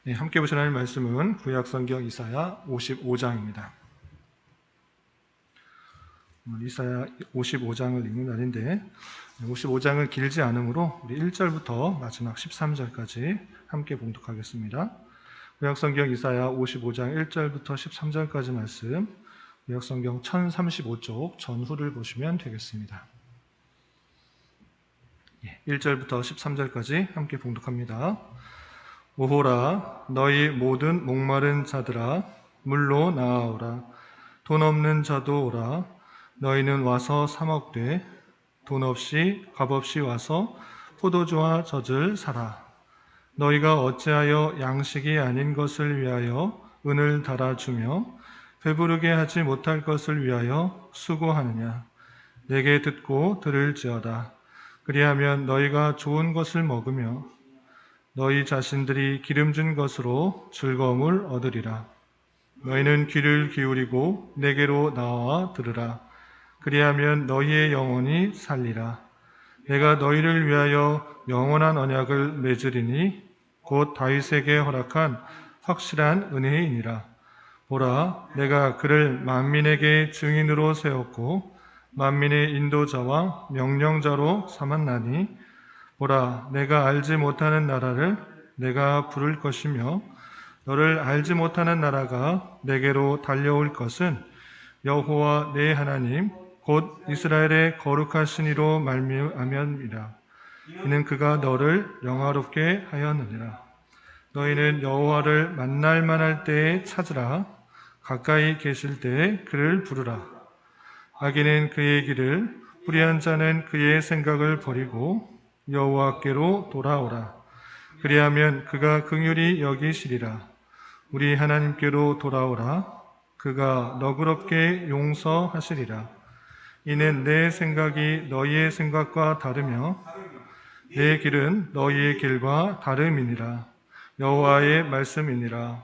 네, 함께 보실 하나님 말씀은 구약성경 이사야 55장입니다. 이사야 55장을 읽는 날인데 55장은 길지 않으므로 우리 1절부터 마지막 13절까지 함께 봉독하겠습니다. 구약성경 이사야 55장 1절부터 13절까지 말씀, 구약성경 1035쪽 전후를 보시면 되겠습니다. 1절부터 13절까지 함께 봉독합니다. 오호라, 너희 모든 목마른 자들아, 물로 나아오라. 돈 없는 자도 오라. 너희는 와서 사 먹되 돈 없이 값 없이 와서 포도주와 젖을 사라. 너희가 어찌하여 양식이 아닌 것을 위하여 은을 달아주며 배부르게 하지 못할 것을 위하여 수고하느냐. 내게 듣고 들을지어다. 그리하면 너희가 좋은 것을 먹으며 너희 자신들이 기름진 것으로 즐거움을 얻으리라. 너희는 귀를 기울이고 내게로 나와 들으라. 그리하면 너희의 영혼이 살리라. 내가 너희를 위하여 영원한 언약을 맺으리니 곧 다윗에게 허락한 확실한 은혜이니라. 보라, 내가 그를 만민에게 증인으로 세웠고 만민의 인도자와 명령자로 삼았나니 보라, 내가 알지 못하는 나라를 내가 부를 것이며 너를 알지 못하는 나라가 내게로 달려올 것은 여호와 내 하나님 곧 이스라엘의 거룩하신 이로 말미암음이라. 이는 그가 너를 영화롭게 하였느니라. 너희는 여호와를 만날 만할 때에 찾으라. 가까이 계실 때에 그를 부르라. 악인은 그의 길을, 불의한 자는 그의 생각을 버리고 여호와께로 돌아오라. 그리하면 그가 긍휼히 여기시리라. 우리 하나님께로 돌아오라. 그가 너그럽게 용서하시리라. 이는 내 생각이 너희의 생각과 다르며 내 길은 너희의 길과 다름이니라. 여호와의 말씀이니라.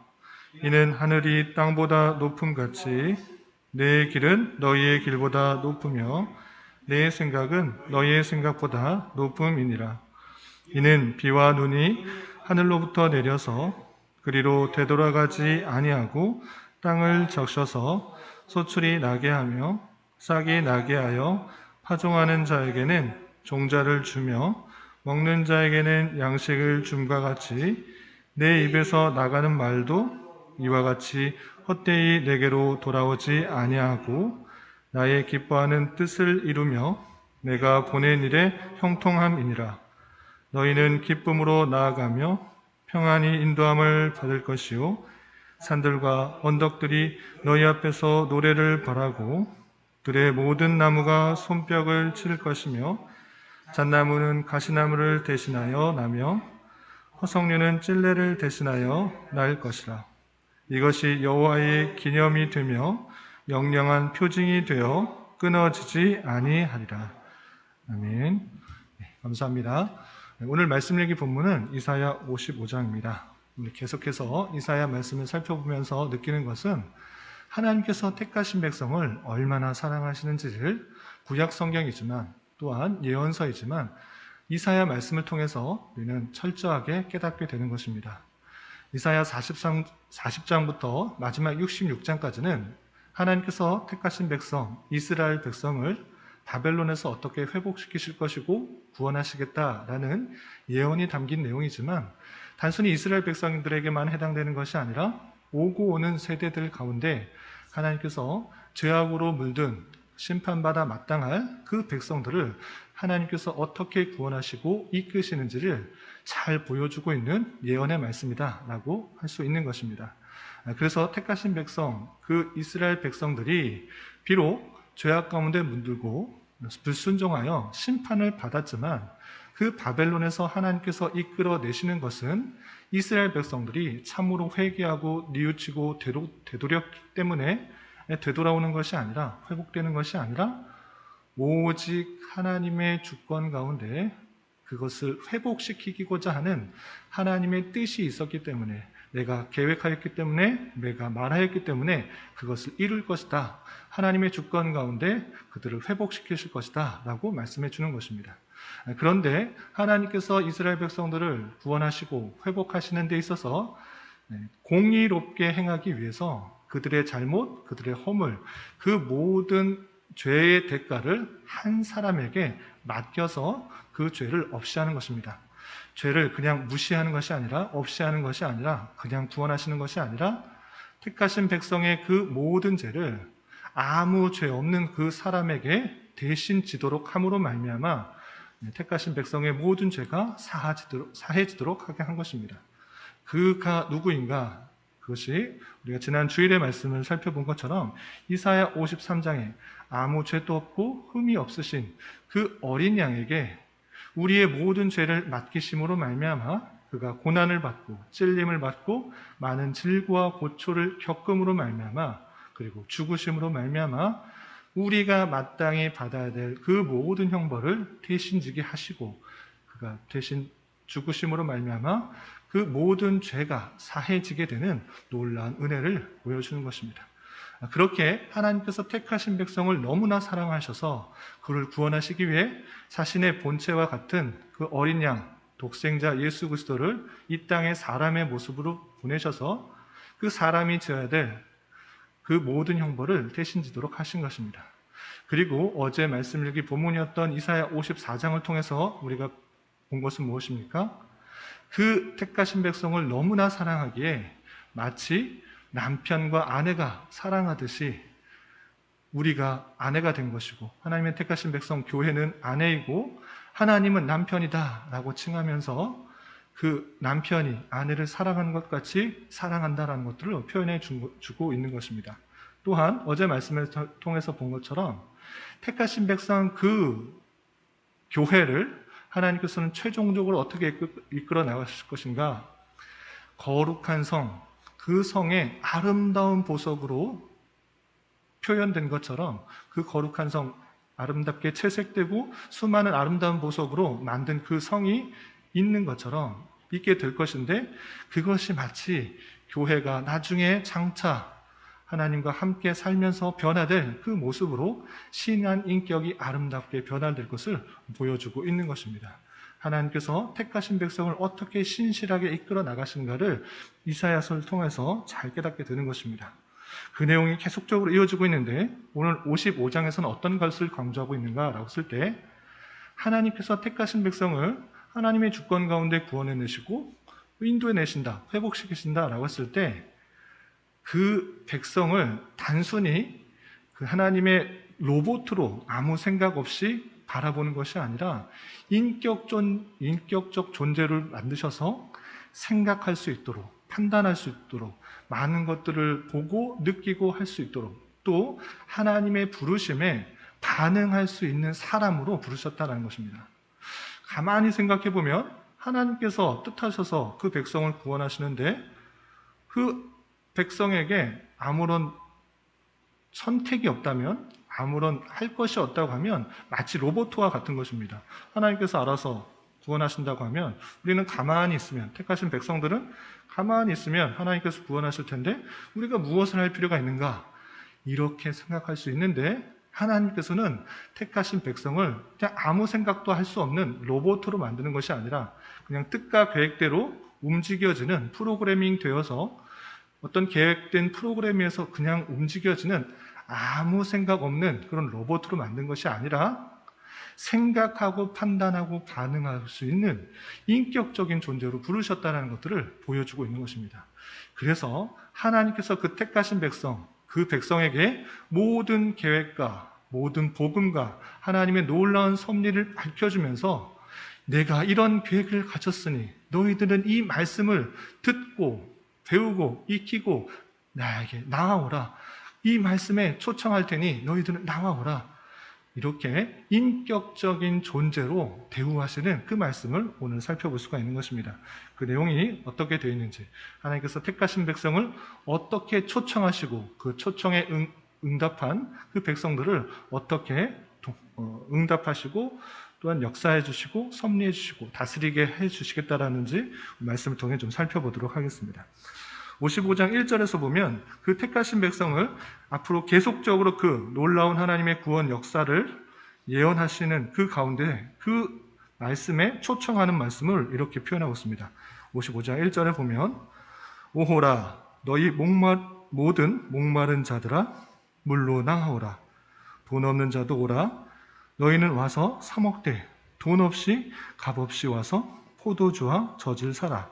이는 하늘이 땅보다 높음같이 내 길은 너희의 길보다 높으며 내 생각은 너희의 생각보다 높음이니라. 이는 비와 눈이 하늘로부터 내려서 그리로 되돌아가지 아니하고 땅을 적셔서 소출이 나게 하며 싹이 나게 하여 파종하는 자에게는 종자를 주며 먹는 자에게는 양식을 줌과 같이 내 입에서 나가는 말도 이와 같이 헛되이 내게로 돌아오지 아니하고 나의 기뻐하는 뜻을 이루며 내가 보낸 일에 형통함이니라. 너희는 기쁨으로 나아가며 평안히 인도함을 받을 것이요 산들과 언덕들이 너희 앞에서 노래를 바라고 들의 모든 나무가 손뼉을 칠 것이며 잣나무는 가시나무를 대신하여 나며 화석류는 찔레를 대신하여 날 것이라. 이것이 여호와의 기념이 되며 영영한 표징이 되어 끊어지지 아니하리라. 아멘. 감사합니다. 오늘 말씀 읽기 본문은 이사야 55장입니다. 우리 계속해서 이사야 말씀을 살펴보면서 느끼는 것은 하나님께서 택하신 백성을 얼마나 사랑하시는지를 구약 성경이지만 또한 예언서이지만 이사야 말씀을 통해서 우리는 철저하게 깨닫게 되는 것입니다. 이사야 40장부터 마지막 66장까지는 하나님께서 택하신 백성, 이스라엘 백성을 바벨론에서 어떻게 회복시키실 것이고 구원하시겠다라는 예언이 담긴 내용이지만 단순히 이스라엘 백성들에게만 해당되는 것이 아니라 오고 오는 세대들 가운데 하나님께서 죄악으로 물든 심판받아 마땅할 그 백성들을 하나님께서 어떻게 구원하시고 이끄시는지를 잘 보여주고 있는 예언의 말씀이다 라고 할 수 있는 것입니다. 그래서 택하신 백성, 그 이스라엘 백성들이 비록 죄악 가운데 물들고 불순종하여 심판을 받았지만 그 바벨론에서 하나님께서 이끌어내시는 것은 이스라엘 백성들이 참으로 회개하고 뉘우치고 되돌렸기 때문에 되돌아오는 것이 아니라, 회복되는 것이 아니라 오직 하나님의 주권 가운데 그것을 회복시키고자 하는 하나님의 뜻이 있었기 때문에, 내가 계획하였기 때문에, 내가 말하였기 때문에 그것을 이룰 것이다. 하나님의 주권 가운데 그들을 회복시키실 것이다 라고 말씀해 주는 것입니다. 그런데 하나님께서 이스라엘 백성들을 구원하시고 회복하시는 데 있어서 공의롭게 행하기 위해서 그들의 잘못, 그들의 허물, 그 모든 죄의 대가를 한 사람에게 맡겨서 그 죄를 없이 하는 것입니다. 죄를 그냥 무시하는 것이 아니라, 없이 하는 것이 아니라, 그냥 구원하시는 것이 아니라, 택하신 백성의 그 모든 죄를 아무 죄 없는 그 사람에게 대신 지도록 함으로 말미암아 택하신 백성의 모든 죄가 사해지도록 하게 한 것입니다. 그가 누구인가? 그것이 우리가 지난 주일의 말씀을 살펴본 것처럼 이사야 53장에 아무 죄도 없고 흠이 없으신 그 어린 양에게 우리의 모든 죄를 맡기심으로 말미암아 그가 고난을 받고 찔림을 받고 많은 질고와 고초를 겪음으로 말미암아 그리고 죽으심으로 말미암아 우리가 마땅히 받아야 될 그 모든 형벌을 대신 지게 하시고 그가 대신 죽으심으로 말미암아 그 모든 죄가 사해지게 되는 놀라운 은혜를 보여주는 것입니다. 그렇게 하나님께서 택하신 백성을 너무나 사랑하셔서 그를 구원하시기 위해 자신의 본체와 같은 그 어린 양, 독생자 예수 그리스도를 이 땅에 사람의 모습으로 보내셔서 그 사람이 져야 될 그 모든 형벌을 대신 지도록 하신 것입니다. 그리고 어제 말씀 읽기 본문이었던 이사야 54장을 통해서 우리가 본 것은 무엇입니까? 그 택하신 백성을 너무나 사랑하기에 마치 남편과 아내가 사랑하듯이 우리가 아내가 된 것이고 하나님의 택하신 백성 교회는 아내이고 하나님은 남편이다 라고 칭하면서 그 남편이 아내를 사랑하는 것 같이 사랑한다라는 것들을 표현해 주고 있는 것입니다. 또한 어제 말씀을 통해서 본 것처럼 택하신 백성 그 교회를 하나님께서는 최종적으로 어떻게 이끌어 나가실 것인가? 거룩한 성, 그 성의 아름다운 보석으로 표현된 것처럼 그 거룩한 성, 아름답게 채색되고 수많은 아름다운 보석으로 만든 그 성이 있는 것처럼 있게 될 것인데 그것이 마치 교회가 나중에 장차 하나님과 함께 살면서 변화될 그 모습으로 신한 인격이 아름답게 변화될 것을 보여주고 있는 것입니다. 하나님께서 택하신 백성을 어떻게 신실하게 이끌어 나가신가를 이사야서를 통해서 잘 깨닫게 되는 것입니다. 그 내용이 계속적으로 이어지고 있는데 오늘 55장에서는 어떤 것을 강조하고 있는가라고 했을 때 하나님께서 택하신 백성을 하나님의 주권 가운데 구원해내시고 인도해내신다, 회복시키신다라고 했을 때 그 백성을 단순히 그 하나님의 로봇으로 아무 생각 없이 바라보는 것이 아니라 인격적 존재를 만드셔서 생각할 수 있도록, 판단할 수 있도록, 많은 것들을 보고 느끼고 할 수 있도록, 또 하나님의 부르심에 반응할 수 있는 사람으로 부르셨다는 것입니다. 가만히 생각해 보면 하나님께서 뜻하셔서 그 백성을 구원하시는데 그 백성에게 아무런 선택이 없다면, 아무런 할 것이 없다고 하면 마치 로봇과 같은 것입니다. 하나님께서 알아서 구원하신다고 하면 우리는 가만히 있으면, 택하신 백성들은 가만히 있으면 하나님께서 구원하실 텐데 우리가 무엇을 할 필요가 있는가? 이렇게 생각할 수 있는데 하나님께서는 택하신 백성을 그냥 아무 생각도 할 수 없는 로봇으로 만드는 것이 아니라 그냥 뜻과 계획대로 움직여지는 프로그래밍 되어서 어떤 계획된 프로그램에서 그냥 움직여지는 아무 생각 없는 그런 로봇으로 만든 것이 아니라 생각하고 판단하고 반응할 수 있는 인격적인 존재로 부르셨다는 것들을 보여주고 있는 것입니다. 그래서 하나님께서 그 택하신 백성, 그 백성에게 모든 계획과 모든 복음과 하나님의 놀라운 섭리를 밝혀주면서 내가 이런 계획을 가졌으니 너희들은 이 말씀을 듣고 배우고 익히고 나에게 나아오라. 이 말씀에 초청할 테니 너희들은 나아오라. 이렇게 인격적인 존재로 대우하시는 그 말씀을 오늘 살펴볼 수가 있는 것입니다. 그 내용이 어떻게 되어 있는지, 하나님께서 택하신 백성을 어떻게 초청하시고 그 초청에 응답한 그 백성들을 어떻게 응답하시고 또한 역사해 주시고 섭리해 주시고 다스리게 해 주시겠다라는지 말씀을 통해 좀 살펴보도록 하겠습니다. 55장 1절에서 보면 그 택하신 백성을 앞으로 계속적으로 그 놀라운 하나님의 구원 역사를 예언하시는 그 가운데 그 말씀에 초청하는 말씀을 이렇게 표현하고 있습니다. 55장 1절에 보면 오호라 너희 모든 목마른 자들아 물로 나아오라. 돈 없는 자도 오라. 너희는 와서 사 먹되 돈 없이 값 없이 와서 포도주와 젖을 사라.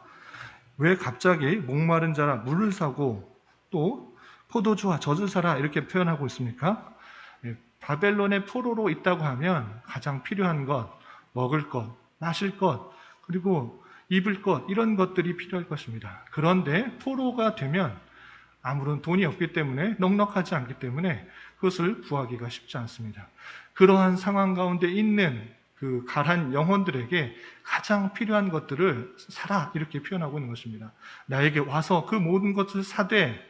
왜 갑자기 목마른 자라 물을 사고 또 포도주와 젖을 사라 이렇게 표현하고 있습니까? 바벨론의 포로로 있다고 하면 가장 필요한 것, 먹을 것, 마실 것, 그리고 입을 것 이런 것들이 필요할 것입니다. 그런데 포로가 되면 아무런 돈이 없기 때문에 넉넉하지 않기 때문에 그것을 구하기가 쉽지 않습니다. 그러한 상황 가운데 있는 그 가난 영혼들에게 가장 필요한 것들을 사라 이렇게 표현하고 있는 것입니다. 나에게 와서 그 모든 것을 사되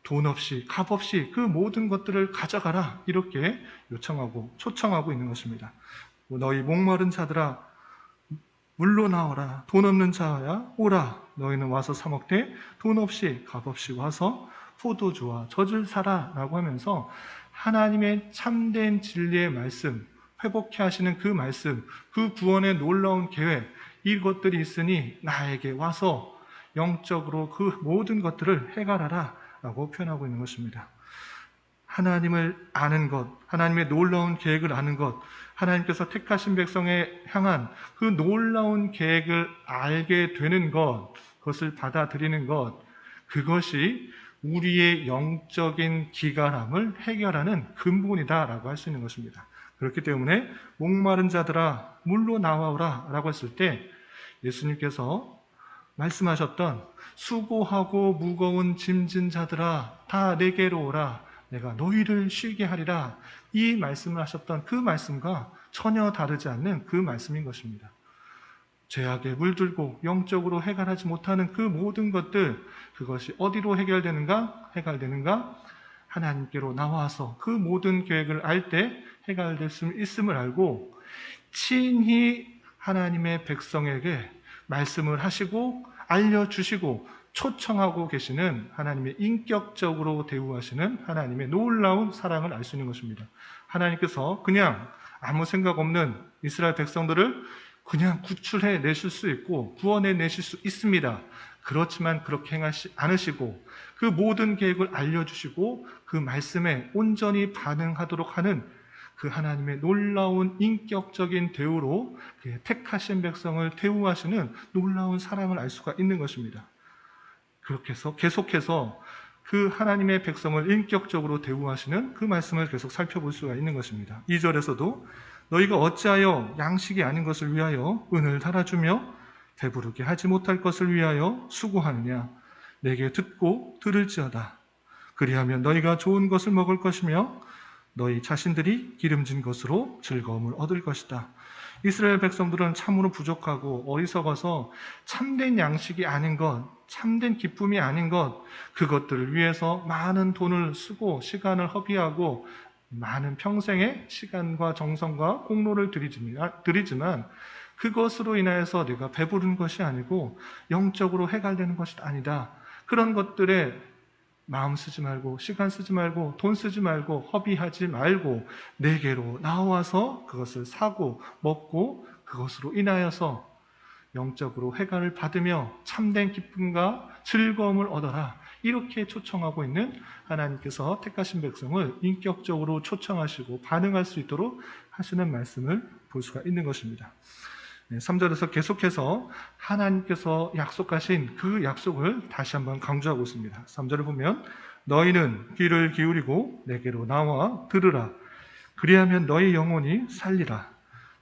돈 없이 값 없이 그 모든 것들을 가져가라 이렇게 요청하고 초청하고 있는 것입니다. 너희 목마른 자들아 물로 나오라. 돈 없는 자야 오라. 너희는 와서 사 먹되 돈 없이 값 없이 와서 포도주와 젖을 사라 라고 하면서 하나님의 참된 진리의 말씀, 회복케 하시는 그 말씀, 그 구원의 놀라운 계획, 이것들이 있으니 나에게 와서 영적으로 그 모든 것들을 해결하라 라고 표현하고 있는 것입니다. 하나님을 아는 것, 하나님의 놀라운 계획을 아는 것, 하나님께서 택하신 백성에 향한 그 놀라운 계획을 알게 되는 것, 그것을 받아들이는 것, 그것이 우리의 영적인 기갈함을 해결하는 근본이다라고 할 수 있는 것입니다. 그렇기 때문에 목마른 자들아 물로 나와오라 라고 했을 때 예수님께서 말씀하셨던 수고하고 무거운 짐진 자들아 다 내게로 오라 내가 너희를 쉬게 하리라 이 말씀을 하셨던 그 말씀과 전혀 다르지 않는 그 말씀인 것입니다. 죄악에 물들고 영적으로 해결하지 못하는 그 모든 것들 그것이 어디로 해결되는가? 하나님께로 나와서 그 모든 계획을 알 때 해결될 수 있음을 알고 친히 하나님의 백성에게 말씀을 하시고 알려주시고 초청하고 계시는 하나님의 인격적으로 대우하시는 하나님의 놀라운 사랑을 알 수 있는 것입니다. 하나님께서 그냥 아무 생각 없는 이스라엘 백성들을 그냥 구출해 내실 수 있고 구원해 내실 수 있습니다. 그렇지만 그렇게 행하지 않으시고 그 모든 계획을 알려주시고 그 말씀에 온전히 반응하도록 하는 그 하나님의 놀라운 인격적인 대우로 택하신 백성을 대우하시는 놀라운 사랑을 알 수가 있는 것입니다. 그렇게 해서 계속해서 그 하나님의 백성을 인격적으로 대우하시는 그 말씀을 계속 살펴볼 수가 있는 것입니다. 2절에서도 너희가 어찌하여 양식이 아닌 것을 위하여 은을 달아주며 배부르게 하지 못할 것을 위하여 수고하느냐 내게 듣고 들을지어다. 그리하면 너희가 좋은 것을 먹을 것이며 너희 자신들이 기름진 것으로 즐거움을 얻을 것이다. 이스라엘 백성들은 참으로 부족하고 어리석어서 참된 양식이 아닌 것, 참된 기쁨이 아닌 것, 그것들을 위해서 많은 돈을 쓰고 시간을 허비하고 많은 평생의 시간과 정성과 공로를 들이지만 그것으로 인하여서 내가 배부른 것이 아니고 영적으로 해결되는 것이 아니다. 그런 것들에 마음 쓰지 말고 시간 쓰지 말고 돈 쓰지 말고 허비하지 말고 내게로 나와서 그것을 사고 먹고 그것으로 인하여서 영적으로 해결을 받으며 참된 기쁨과 즐거움을 얻어라. 이렇게 초청하고 있는 하나님께서 택하신 백성을 인격적으로 초청하시고 반응할 수 있도록 하시는 말씀을 볼 수가 있는 것입니다. 3절에서 계속해서 하나님께서 약속하신 그 약속을 다시 한번 강조하고 있습니다. 3절을 보면 너희는 귀를 기울이고 내게로 나와 들으라. 그리하면 너희 영혼이 살리라.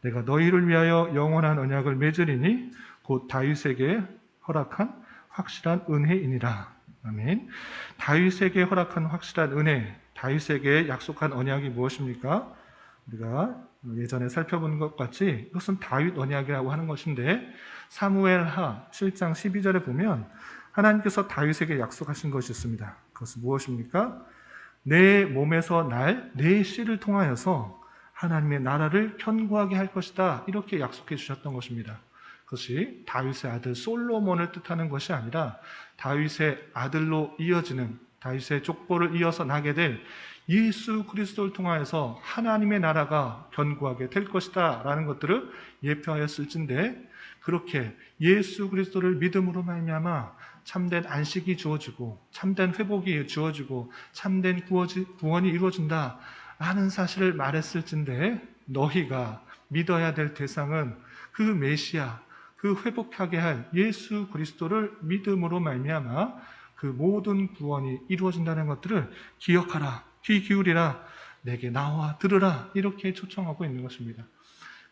내가 너희를 위하여 영원한 언약을 맺으리니 곧 다윗에게 허락한 확실한 은혜이니라. 아멘. 다윗에게 허락한 확실한 은혜, 다윗에게 약속한 언약이 무엇입니까? 우리가 예전에 살펴본 것 같이 이것은 다윗 언약이라고 하는 것인데 사무엘하 7장 12절에 보면 하나님께서 다윗에게 약속하신 것이 있습니다. 그것은 무엇입니까? 내 몸에서 날 내 씨를 통하여서 하나님의 나라를 견고하게 할 것이다. 이렇게 약속해 주셨던 것입니다. 그것이 다윗의 아들 솔로몬을 뜻하는 것이 아니라 다윗의 아들로 이어지는 다윗의 족보를 이어서 나게 될 예수 그리스도를 통하여서 하나님의 나라가 견고하게 될 것이다 라는 것들을 예표하였을진데 그렇게 예수 그리스도를 믿음으로 말미암아 참된 안식이 주어지고 참된 회복이 주어지고 참된 구원이 이루어진다 라는 사실을 말했을진데 너희가 믿어야 될 대상은 그 메시아, 그 회복하게 할 예수 그리스도를 믿음으로 말미암아 그 모든 구원이 이루어진다는 것들을 기억하라, 귀 기울이라, 내게 나와 들으라 이렇게 초청하고 있는 것입니다.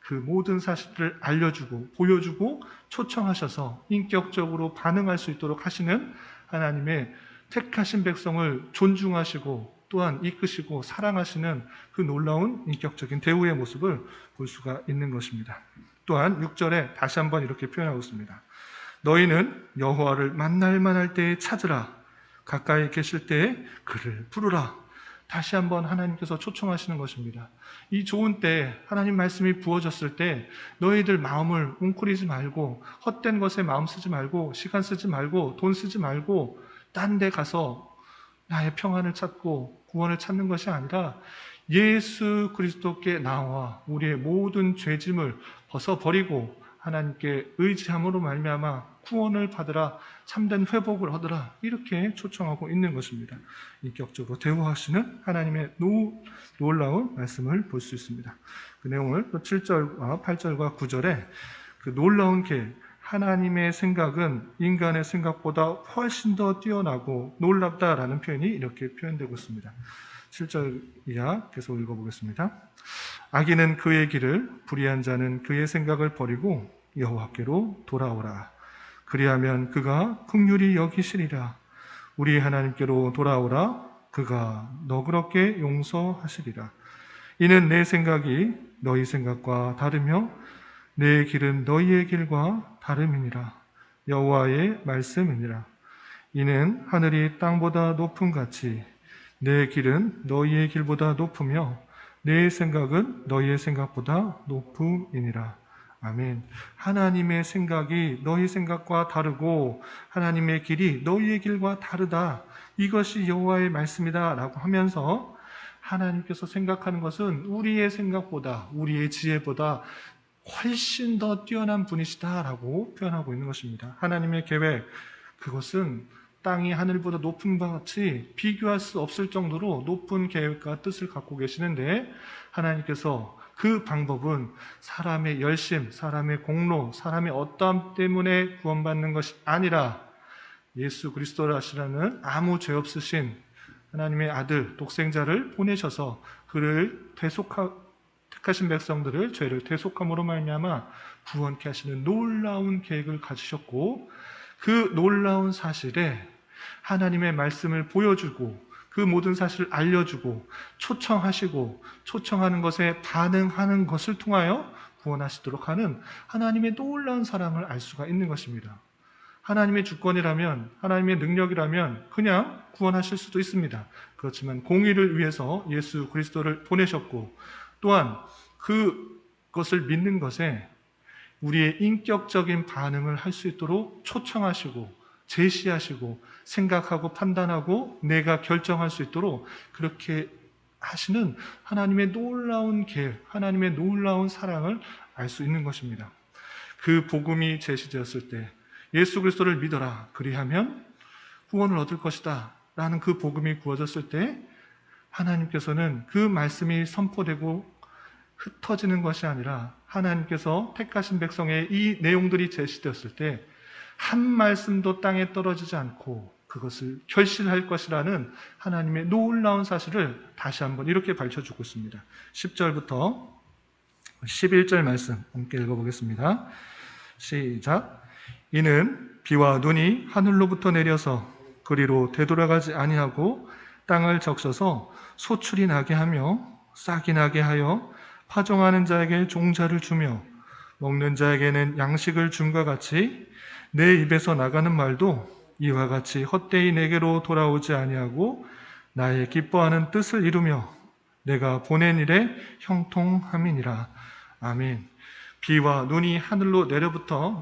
그 모든 사실들을 알려주고 보여주고 초청하셔서 인격적으로 반응할 수 있도록 하시는 하나님의 택하신 백성을 존중하시고 또한 이끄시고 사랑하시는 그 놀라운 인격적인 대우의 모습을 볼 수가 있는 것입니다. 또한 6절에 다시 한번 이렇게 표현하고 있습니다. 너희는 여호와를 만날 만할 때에 찾으라. 가까이 계실 때에 그를 부르라. 다시 한번 하나님께서 초청하시는 것입니다. 이 좋은 때 하나님 말씀이 부어졌을 때 너희들 마음을 웅크리지 말고 헛된 것에 마음 쓰지 말고 시간 쓰지 말고 돈 쓰지 말고 딴 데 가서 나의 평안을 찾고 구원을 찾는 것이 아니라 예수 그리스도께 나와 우리의 모든 죄짐을 벗어버리고 하나님께 의지함으로 말미암아 구원을 받으라, 참된 회복을 얻으라 이렇게 초청하고 있는 것입니다. 인격적으로 대우하시는 하나님의 놀라운 말씀을 볼 수 있습니다. 그 내용을 7절과 8절과 9절에 그 놀라운 계획, 하나님의 생각은 인간의 생각보다 훨씬 더 뛰어나고 놀랍다라는 표현이 이렇게 표현되고 있습니다. 7절 이하 계속 읽어보겠습니다. 악인은 그의 길을, 불의한 자는 그의 생각을 버리고 여호와께로 돌아오라. 그리하면 그가 긍휼히 여기시리라. 우리 하나님께로 돌아오라. 그가 너그럽게 용서하시리라. 이는 내 생각이 너희 생각과 다르며 내 길은 너희의 길과 다름이니라. 여호와의 말씀이니라. 이는 하늘이 땅보다 높음 같이 내 길은 너희의 길보다 높으며 내 생각은 너희의 생각보다 높음이니라. 아멘. 하나님의 생각이 너희 생각과 다르고 하나님의 길이 너희의 길과 다르다. 이것이 여호와의 말씀이다 라고 하면서 하나님께서 생각하는 것은 우리의 생각보다 우리의 지혜보다 훨씬 더 뛰어난 분이시다 라고 표현하고 있는 것입니다. 하나님의 계획, 그것은 땅이 하늘보다 높은 것 같이 비교할 수 없을 정도로 높은 계획과 뜻을 갖고 계시는데 하나님께서 그 방법은 사람의 열심, 사람의 공로, 사람의 어떠함 때문에 구원받는 것이 아니라 예수 그리스도라시라는 아무 죄 없으신 하나님의 아들, 독생자를 보내셔서 그를 택하신 백성들을 죄를 대속함으로 말미암아 구원케 하시는 놀라운 계획을 가지셨고 그 놀라운 사실에 하나님의 말씀을 보여주고 그 모든 사실을 알려주고 초청하시고 초청하는 것에 반응하는 것을 통하여 구원하시도록 하는 하나님의 놀라운 사랑을 알 수가 있는 것입니다. 하나님의 주권이라면 하나님의 능력이라면 그냥 구원하실 수도 있습니다. 그렇지만 공의를 위해서 예수 그리스도를 보내셨고 또한 그것을 믿는 것에 우리의 인격적인 반응을 할 수 있도록 초청하시고 제시하시고 생각하고 판단하고 내가 결정할 수 있도록 그렇게 하시는 하나님의 놀라운 계획, 하나님의 놀라운 사랑을 알 수 있는 것입니다. 그 복음이 제시되었을 때 예수 그리스도를 믿어라 그리하면 구원을 얻을 것이다 라는 그 복음이 구워졌을 때 하나님께서는 그 말씀이 선포되고 흩어지는 것이 아니라 하나님께서 택하신 백성의 이 내용들이 제시되었을 때 한 말씀도 땅에 떨어지지 않고 그것을 결실할 것이라는 하나님의 놀라운 사실을 다시 한번 이렇게 밝혀주고 있습니다. 10절부터 11절 말씀 함께 읽어보겠습니다. 시작. 이는 비와 눈이 하늘로부터 내려서 그리로 되돌아가지 아니하고 땅을 적셔서 소출이 나게 하며 싹이 나게 하여 파종하는 자에게 종자를 주며 먹는 자에게는 양식을 줌과 같이 내 입에서 나가는 말도 이와 같이 헛되이 내게로 돌아오지 아니하고 나의 기뻐하는 뜻을 이루며 내가 보낸 일에 형통함이니라. 아멘. 비와 눈이 하늘로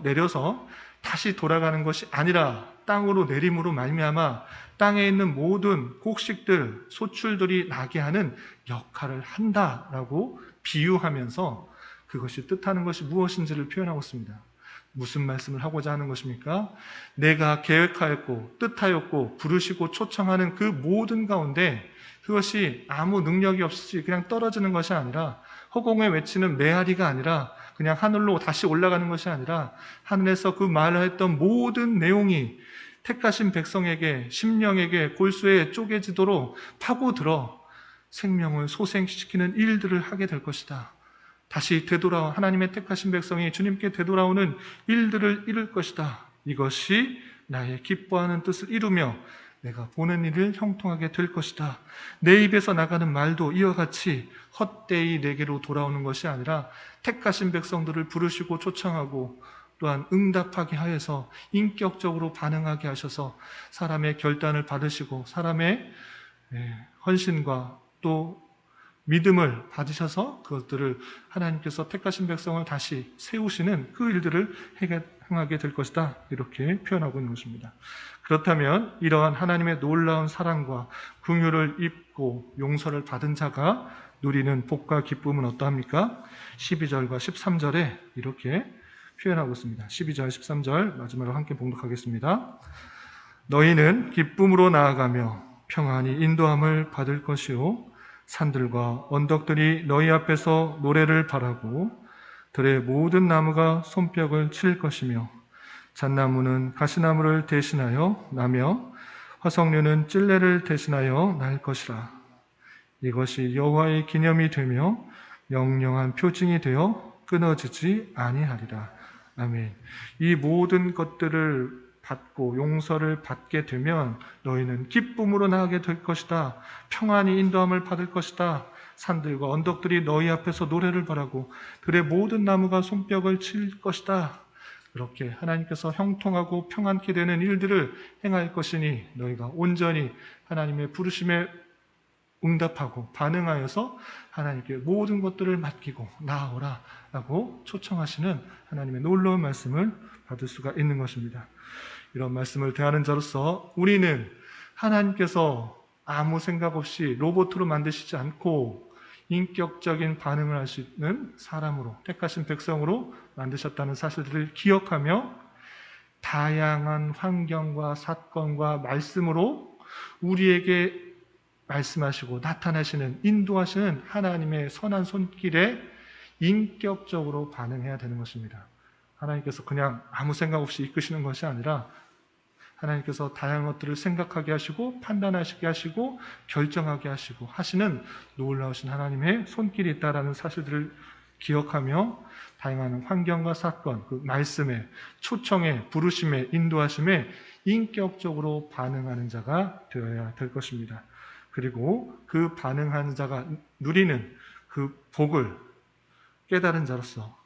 내려서 다시 돌아가는 것이 아니라 땅으로 내림으로 말미암아 땅에 있는 모든 곡식들, 소출들이 나게 하는 역할을 한다라고 비유하면서 그것이 뜻하는 것이 무엇인지를 표현하고 있습니다. 무슨 말씀을 하고자 하는 것입니까? 내가 계획하였고 뜻하였고 부르시고 초청하는 그 모든 가운데 그것이 아무 능력이 없이 그냥 떨어지는 것이 아니라 허공에 외치는 메아리가 아니라 그냥 하늘로 다시 올라가는 것이 아니라 하늘에서 그 말했던 모든 내용이 택하신 백성에게 심령에게 골수에 쪼개지도록 파고들어 생명을 소생시키는 일들을 하게 될 것이다. 다시 되돌아와 하나님의 택하신 백성이 주님께 되돌아오는 일들을 이룰 것이다. 이것이 나의 기뻐하는 뜻을 이루며 내가 보는 일을 형통하게 될 것이다. 내 입에서 나가는 말도 이와 같이 헛되이 내게로 돌아오는 것이 아니라 택하신 백성들을 부르시고 초청하고 또한 응답하게 하여서 인격적으로 반응하게 하셔서 사람의 결단을 받으시고 사람의 헌신과 또 믿음을 받으셔서 그것들을 하나님께서 택하신 백성을 다시 세우시는 그 일들을 행하게 될 것이다. 이렇게 표현하고 있는 것입니다. 그렇다면 이러한 하나님의 놀라운 사랑과 긍휼을 입고 용서를 받은 자가 누리는 복과 기쁨은 어떠합니까? 12절과 13절에 이렇게 표현하고 있습니다. 12절, 13절 마지막으로 함께 봉독하겠습니다. 너희는 기쁨으로 나아가며 평안히 인도함을 받을 것이요 산들과 언덕들이 너희 앞에서 노래를 바라고 들의 모든 나무가 손뼉을 칠 것이며 잣나무는 가시나무를 대신하여 나며 화석류는 찔레를 대신하여 날 것이라. 이것이 여호와의 기념이 되며 영영한 표징이 되어 끊어지지 아니하리라. 아멘. 이 모든 것들을 받고 용서를 받게 되면 너희는 기쁨으로 나가게 될 것이다. 평안히 인도함을 받을 것이다. 산들과 언덕들이 너희 앞에서 노래를 바라고 들의 모든 나무가 손뼉을 칠 것이다. 그렇게 하나님께서 형통하고 평안케 되는 일들을 행할 것이니 너희가 온전히 하나님의 부르심에 응답하고 반응하여서 하나님께 모든 것들을 맡기고 나아오라 라고 초청하시는 하나님의 놀라운 말씀을 받을 수가 있는 것입니다. 이런 말씀을 대하는 자로서 우리는 하나님께서 아무 생각 없이 로봇으로 만드시지 않고 인격적인 반응을 할 수 있는 사람으로 택하신 백성으로 만드셨다는 사실들을 기억하며 다양한 환경과 사건과 말씀으로 우리에게 말씀하시고 나타나시는 인도하시는 하나님의 선한 손길에 인격적으로 반응해야 되는 것입니다. 하나님께서 그냥 아무 생각 없이 이끄시는 것이 아니라 하나님께서 다양한 것들을 생각하게 하시고 판단하시게 하시고 결정하게 하시고 하시는 놀라우신 하나님의 손길이 있다라는 사실들을 기억하며 다양한 환경과 사건, 그 말씀에, 초청에, 부르심에, 인도하심에 인격적으로 반응하는 자가 되어야 될 것입니다. 그리고 그 반응하는 자가 누리는 그 복을 깨달은 자로서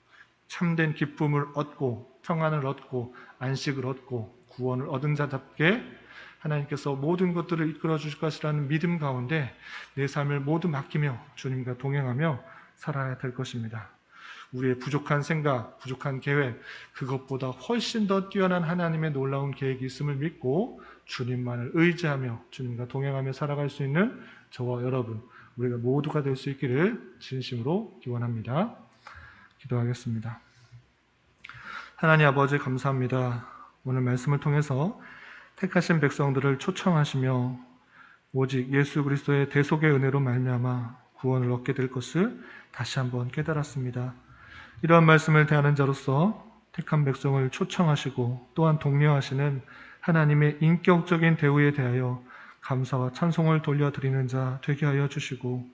참된 기쁨을 얻고 평안을 얻고 안식을 얻고 구원을 얻은 자답게 하나님께서 모든 것들을 이끌어 주실 것이라는 믿음 가운데 내 삶을 모두 맡기며 주님과 동행하며 살아야 될 것입니다. 우리의 부족한 생각, 부족한 계획, 그것보다 훨씬 더 뛰어난 하나님의 놀라운 계획이 있음을 믿고 주님만을 의지하며 주님과 동행하며 살아갈 수 있는 저와 여러분, 우리가 모두가 될 수 있기를 진심으로 기원합니다. 기도하겠습니다. 하나님 아버지 감사합니다. 오늘 말씀을 통해서 택하신 백성들을 초청하시며 오직 예수 그리스도의 대속의 은혜로 말미암아 구원을 얻게 될 것을 다시 한번 깨달았습니다. 이러한 말씀을 대하는 자로서 택한 백성을 초청하시고 또한 독려하시는 하나님의 인격적인 대우에 대하여 감사와 찬송을 돌려드리는 자 되게 하여 주시고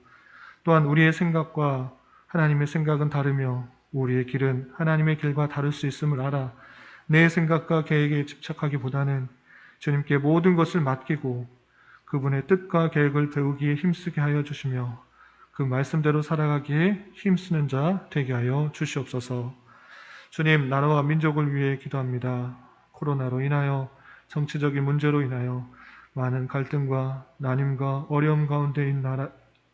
또한 우리의 생각과 하나님의 생각은 다르며 우리의 길은 하나님의 길과 다를 수 있음을 알아 내 생각과 계획에 집착하기보다는 주님께 모든 것을 맡기고 그분의 뜻과 계획을 배우기에 힘쓰게 하여 주시며 그 말씀대로 살아가기에 힘쓰는 자 되게 하여 주시옵소서. 주님, 나라와 민족을 위해 기도합니다. 코로나로 인하여 정치적인 문제로 인하여 많은 갈등과 난임과 어려움 가운데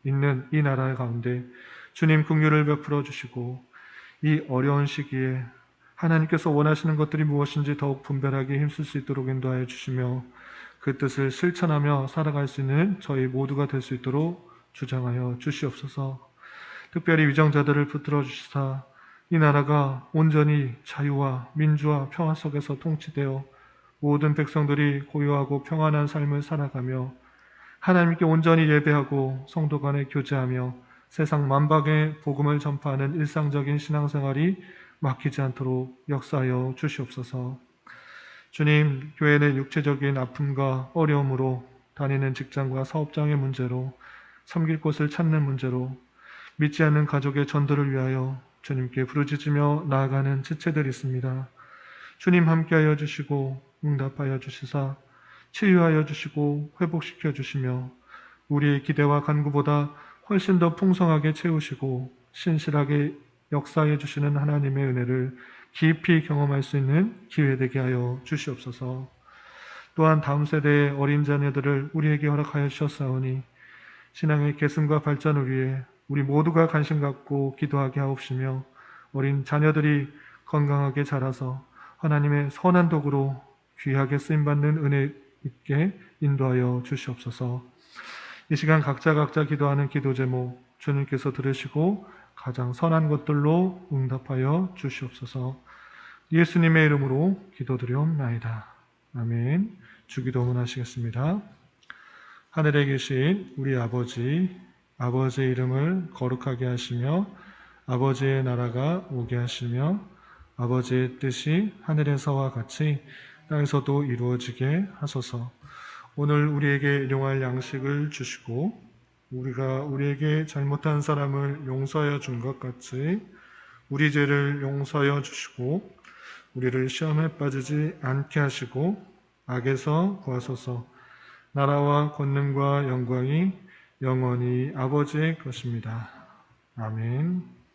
있는 이 나라 가운데 주님 긍휼을 베풀어 주시고 이 어려운 시기에 하나님께서 원하시는 것들이 무엇인지 더욱 분별하게 힘쓸 수 있도록 인도하여 주시며 그 뜻을 실천하며 살아갈 수 있는 저희 모두가 될 수 있도록 주장하여 주시옵소서. 특별히 위정자들을 붙들어 주시사 이 나라가 온전히 자유와 민주와 평화 속에서 통치되어 모든 백성들이 고요하고 평안한 삶을 살아가며 하나님께 온전히 예배하고 성도 간에 교제하며 세상 만방에 복음을 전파하는 일상적인 신앙생활이 막히지 않도록 역사하여 주시옵소서. 주님, 교회 내 육체적인 아픔과 어려움으로 다니는 직장과 사업장의 문제로 섬길 곳을 찾는 문제로 믿지 않는 가족의 전도를 위하여 주님께 부르짖으며 나아가는 지체들이 있습니다. 주님 함께하여 주시고 응답하여 주시사 치유하여 주시고 회복시켜 주시며 우리의 기대와 간구보다 훨씬 더 풍성하게 채우시고 신실하게 역사해 주시는 하나님의 은혜를 깊이 경험할 수 있는 기회 되게 하여 주시옵소서. 또한 다음 세대의 어린 자녀들을 우리에게 허락하여 주셨사오니 신앙의 계승과 발전을 위해 우리 모두가 관심 갖고 기도하게 하옵시며 어린 자녀들이 건강하게 자라서 하나님의 선한 도구로 귀하게 쓰임받는 은혜 있게 인도하여 주시옵소서. 이 시간 각자 기도하는 기도 제목 주님께서 들으시고 가장 선한 것들로 응답하여 주시옵소서. 예수님의 이름으로 기도드리옵나이다. 아멘. 주기도문 하시겠습니다. 하늘에 계신 우리 아버지의 이름을 거룩하게 하시며 아버지의 나라가 오게 하시며 아버지의 뜻이 하늘에서와 같이 땅에서도 이루어지게 하소서. 오늘 우리에게 일용할 양식을 주시고 우리가 우리에게 잘못한 사람을 용서하여 준 것 같이 우리 죄를 용서하여 주시고 우리를 시험에 빠지지 않게 하시고 악에서 구하소서. 나라와 권능과 영광이 영원히 아버지의 것입니다. 아멘.